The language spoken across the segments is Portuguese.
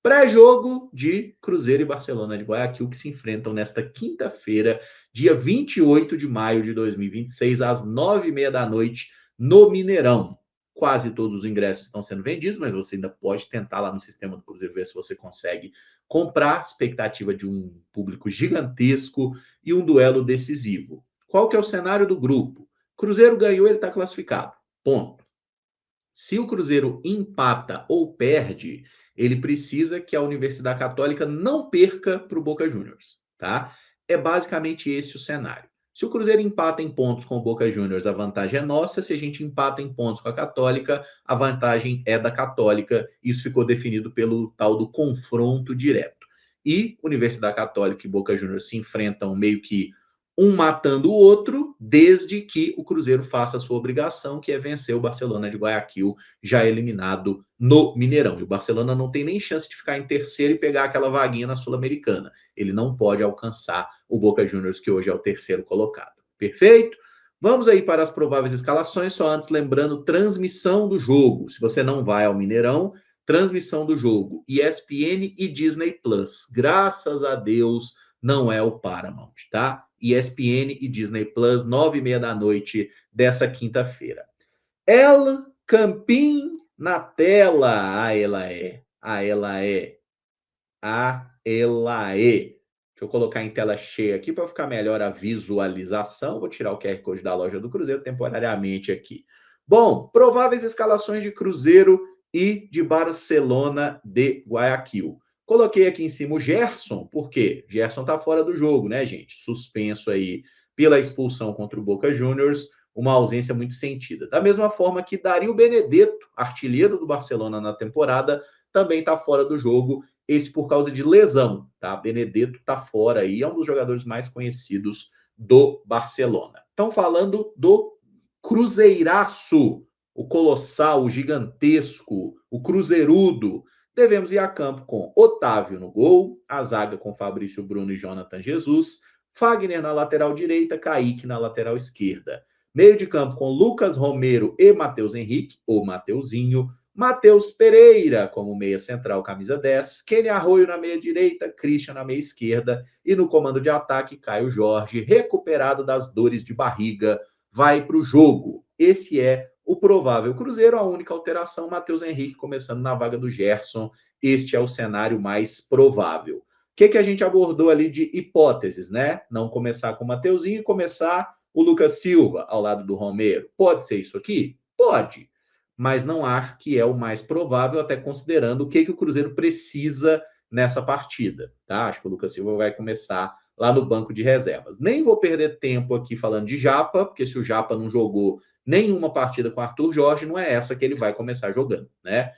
Pré-jogo de Cruzeiro e Barcelona de Guayaquil, que se enfrentam nesta quinta-feira, dia 28 de maio de 2026, às 9h30 da noite, no Mineirão. Quase todos os ingressos estão sendo vendidos, mas você ainda pode tentar lá no sistema do Cruzeiro ver se você consegue comprar. Expectativa de um público gigantesco e um duelo decisivo. Qual que é o cenário do grupo? Cruzeiro ganhou, ele está classificado. Ponto. Se o Cruzeiro empata ou perde, ele precisa que a Universidade Católica não perca para o Boca Juniors, tá? É basicamente esse o cenário. Se o Cruzeiro empata em pontos com o Boca Juniors, a vantagem é nossa. Se a gente empata em pontos com a Católica, a vantagem é da Católica. Isso ficou definido pelo tal do confronto direto. E Universidade Católica e Boca Juniors se enfrentam meio que um matando o outro, desde que o Cruzeiro faça a sua obrigação, que é vencer o Barcelona de Guayaquil, já eliminado no Mineirão. E o Barcelona não tem nem chance de ficar em terceiro e pegar aquela vaguinha na Sul-Americana. Ele não pode alcançar o Boca Juniors, que hoje é o terceiro colocado. Perfeito? Vamos aí para as prováveis escalações, só antes lembrando, transmissão do jogo. Se você não vai ao Mineirão, transmissão do jogo, ESPN e Disney Plus. Graças a Deus, não é o Paramount, tá? ESPN e Disney Plus, 9h30 da noite dessa quinta-feira. El Campín na tela. Ah, ela é. Ah, ela é. Ah, ela é. Deixa eu colocar em tela cheia aqui para ficar melhor a visualização. Vou tirar o QR Code da loja do Cruzeiro temporariamente aqui. Bom, prováveis escalações de Cruzeiro e de Barcelona de Guayaquil. Coloquei aqui em cima o Gerson, por quê? Gerson tá fora do jogo, né, gente? Suspenso aí pela expulsão contra o Boca Juniors, uma ausência muito sentida. Da mesma forma que Dario Benedetto, artilheiro do Barcelona na temporada, também está fora do jogo, esse por causa de lesão, tá? Benedetto está fora aí, é um dos jogadores mais conhecidos do Barcelona. Estão falando do Cruzeiraço, o colossal, o gigantesco, o cruzeirudo. Devemos ir a campo com Otávio no gol, a zaga com Fabrício Bruno e Jonathan Jesus, Fagner na lateral direita, Kaique na lateral esquerda. Meio de campo com Lucas Romero e Matheus Henrique, ou Mateuzinho, Matheus Pereira como meia central, camisa 10, Kenny Arroio na meia direita, Christian na meia esquerda e no comando de ataque, Caio Jorge, recuperado das dores de barriga, vai para o jogo. Esse é o provável Cruzeiro, a única alteração, Matheus Henrique começando na vaga do Gerson. Este é o cenário mais provável. O que a gente abordou ali de hipóteses, né? Não começar com o Mateuzinho e começar o Lucas Silva ao lado do Romero. Pode ser isso aqui? Pode. Mas não acho que é o mais provável, até considerando o que o Cruzeiro precisa nessa partida, tá? Acho que o Lucas Silva vai começar lá no banco de reservas. Nem vou perder tempo aqui falando de Japa, porque se o Japa não jogou nenhuma partida com Arthur Jorge, não é essa que ele vai começar jogando, né?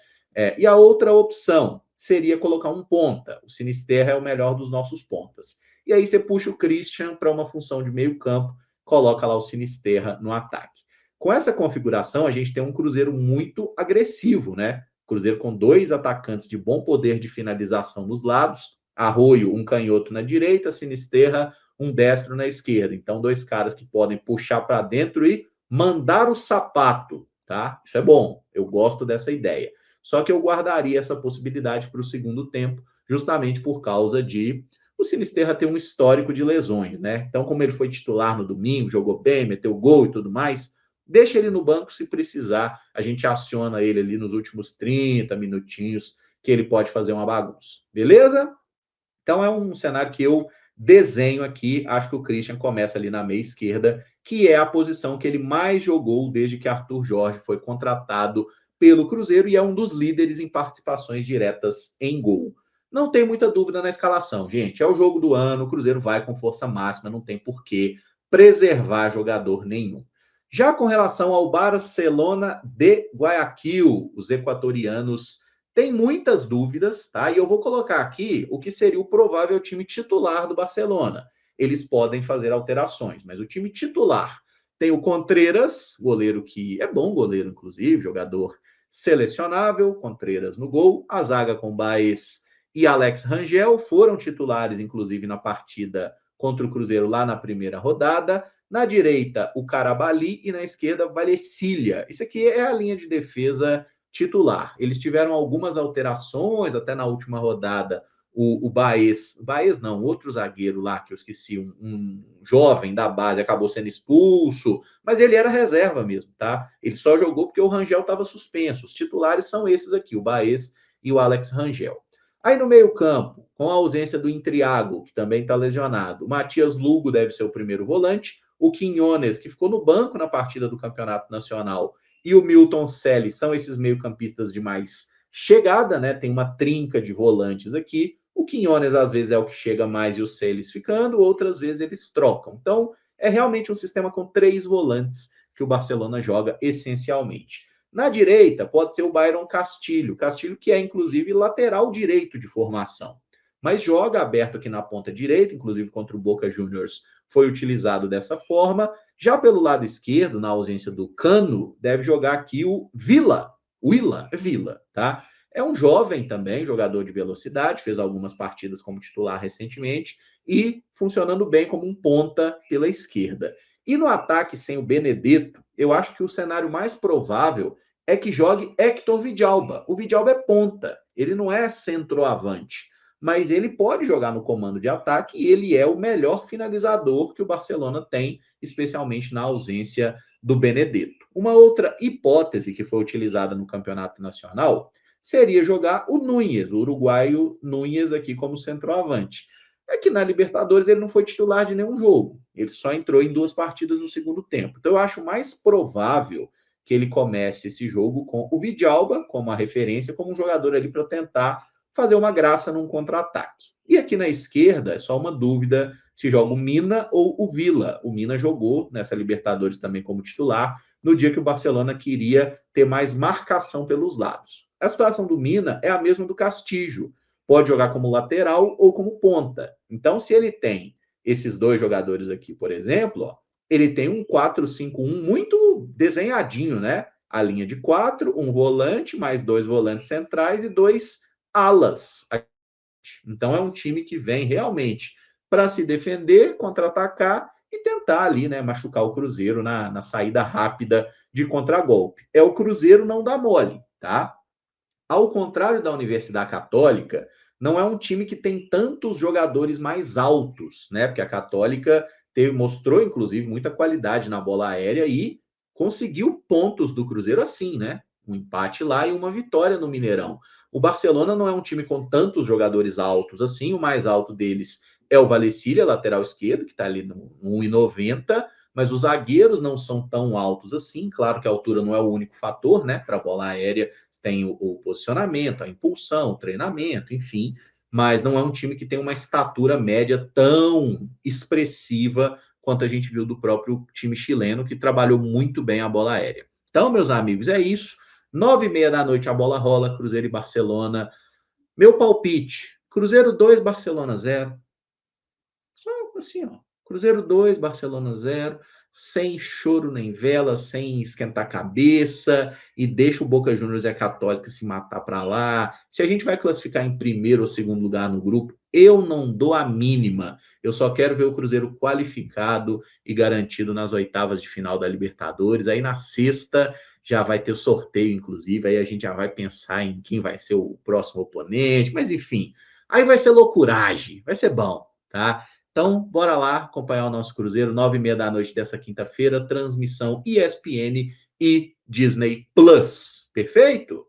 E a outra opção seria colocar um ponta. O Sinisterra é o melhor dos nossos pontas. E aí você puxa o Christian para uma função de meio campo, coloca lá o Sinisterra no ataque. Com essa configuração, a gente tem um Cruzeiro muito agressivo, né? Cruzeiro com dois atacantes de bom poder de finalização nos lados, Arroio, um canhoto na direita, Sinisterra, um destro na esquerda. Então, dois caras que podem puxar para dentro e mandar o sapato, tá? Isso é bom, eu gosto dessa ideia. Só que eu guardaria essa possibilidade para o segundo tempo, justamente por causa de o Sinisterra ter um histórico de lesões, né? Então, como ele foi titular no domingo, jogou bem, meteu gol e tudo mais, deixa ele no banco se precisar, a gente aciona ele ali nos últimos 30 minutinhos, que ele pode fazer uma bagunça. Beleza? Então é um cenário que eu desenho aqui, acho que o Christian começa ali na meia esquerda, que é a posição que ele mais jogou desde que Arthur Jorge foi contratado pelo Cruzeiro e é um dos líderes em participações diretas em gol. Não tem muita dúvida na escalação, gente. É o jogo do ano, o Cruzeiro vai com força máxima, não tem por que preservar jogador nenhum. Já com relação ao Barcelona de Guayaquil, os equatorianos têm muitas dúvidas, tá? E eu vou colocar aqui o que seria o provável time titular do Barcelona. Eles podem fazer alterações, mas o time titular tem o Contreras, goleiro que é bom goleiro, inclusive, jogador selecionável, Contreras no gol, a zaga com Baez e Alex Rangel foram titulares, inclusive, na partida contra o Cruzeiro lá na primeira rodada. Na direita, o Carabali e na esquerda, Valecilha. Isso aqui é a linha de defesa titular. Eles tiveram algumas alterações, até na última rodada, o Baez não, outro zagueiro lá, que eu esqueci, um jovem da base, acabou sendo expulso, mas ele era reserva mesmo, tá? Ele só jogou porque o Rangel estava suspenso. Os titulares são esses aqui, o Baez e o Alex Rangel. Aí no meio-campo, com a ausência do Intriago, que também está lesionado, o Matias Lugo deve ser o primeiro volante, o Quinones, que ficou no banco na partida do Campeonato Nacional, e o Milton Selle são esses meio-campistas de mais chegada, né? Tem uma trinca de volantes aqui. O Quinones às vezes é o que chega mais e o Selles ficando, outras vezes eles trocam. Então, é realmente um sistema com 3 volantes que o Barcelona joga essencialmente. Na direita, pode ser o Byron Castilho, que é inclusive lateral direito de formação, mas joga aberto aqui na ponta direita, inclusive contra o Boca Juniors foi utilizado dessa forma. Já pelo lado esquerdo, na ausência do Cano, deve jogar aqui o Vila, tá? É um jovem também, jogador de velocidade, fez algumas partidas como titular recentemente e funcionando bem como um ponta pela esquerda. E no ataque sem o Benedetto, eu acho que o cenário mais provável é que jogue Hector Vidalba. O Vidalba é ponta, ele não é centroavante, mas ele pode jogar no comando de ataque e ele é o melhor finalizador que o Barcelona tem, especialmente na ausência do Benedetto. Uma outra hipótese que foi utilizada no Campeonato Nacional seria jogar o Núñez, o uruguaio Núñez aqui como centroavante. É que na Libertadores ele não foi titular de nenhum jogo, ele só entrou em 2 partidas no segundo tempo. Então eu acho mais provável que ele comece esse jogo com o Vidalba como a referência, como um jogador ali para tentar fazer uma graça num contra-ataque. E aqui na esquerda é só uma dúvida se joga o Mina ou o Vila. O Mina jogou nessa Libertadores também como titular, no dia que o Barcelona queria ter mais marcação pelos lados. A situação do Mina é a mesma do Castillo. Pode jogar como lateral ou como ponta. Então, se ele tem esses 2 jogadores aqui, por exemplo, ó, ele tem um 4-5-1 muito desenhadinho, né? A linha de 4, um volante, mais 2 volantes centrais e 2 alas. Então, é um time que vem realmente para se defender, contra-atacar e tentar ali, né, machucar o Cruzeiro na saída rápida de contragolpe. É o Cruzeiro não dá mole, tá? Ao contrário da Universidade Católica, não é um time que tem tantos jogadores mais altos, né? Porque a Católica mostrou, inclusive, muita qualidade na bola aérea e conseguiu pontos do Cruzeiro assim, né? Um empate lá e uma vitória no Mineirão. O Barcelona não é um time com tantos jogadores altos assim, o mais alto deles é o Valecilha, lateral esquerdo, que está ali no 1,90, mas os zagueiros não são tão altos assim. Claro que a altura não é o único fator, né? Para a bola aérea tem o posicionamento, a impulsão, o treinamento, enfim, mas não é um time que tem uma estatura média tão expressiva quanto a gente viu do próprio time chileno, que trabalhou muito bem a bola aérea. Então, meus amigos, é isso. 9h30 da noite a bola rola, Cruzeiro e Barcelona. Meu palpite, Cruzeiro 2, Barcelona 0. Só assim, ó. Cruzeiro 2, Barcelona 0, sem choro nem vela, sem esquentar cabeça, e deixa o Boca Juniors e a Católica se matar para lá. Se a gente vai classificar em primeiro ou segundo lugar no grupo, eu não dou a mínima. Eu só quero ver o Cruzeiro qualificado e garantido nas oitavas de final da Libertadores. Aí na sexta já vai ter o sorteio, inclusive, aí a gente já vai pensar em quem vai ser o próximo oponente, mas enfim, aí vai ser loucuragem, vai ser bom, tá? Então, bora lá acompanhar o nosso Cruzeiro, 9h30 da noite dessa quinta-feira, transmissão ESPN e Disney Plus. Perfeito?